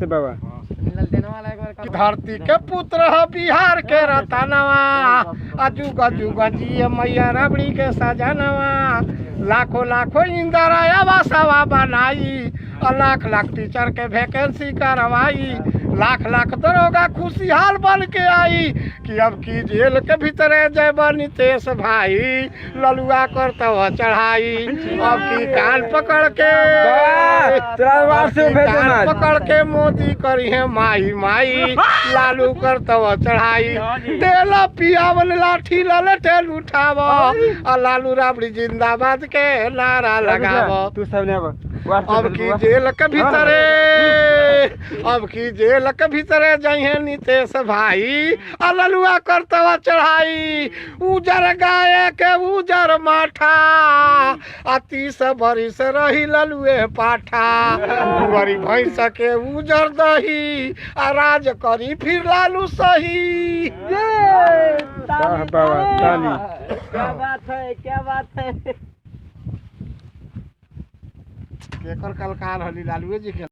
से बाबा। धरती के पुत्र ह बिहार के रतनवा, अजुग अजुग जिय मैया रबड़ी के सजनवा। लाखों लाखों इंदिरा आवासवा बनाई, लाख लाख टीचर के वैकेंसी करवाई। लाख लाख दरोगा खुशहाल बन के आई, कि अब की जेल के भीतरे जब नितेश भाई ललुआ करतव चढ़ाई। अब की कान पकड़ के कान पकड़ के मोदी करी है माही माही, लालू करतव चढ़ाई। तेल पियावन लाठी ललटेल उठाव, और लालू राबड़ी जिंदाबाद के नारा लगाव। तू सब अब की जेल के भीतरे, अब की जेल के भीतरे जइहे नितेश भाई, ललुआ करतवा चढ़ाई। उजर गाय के उजर माठा, 30 बरिस रही ललुए पाठा। गरी भैंस के उजर दही, राज करी फिर लालू सही। बाबा ताली। क्या बात है, क्या बात है। केकर कलकार हली लालुए जी के।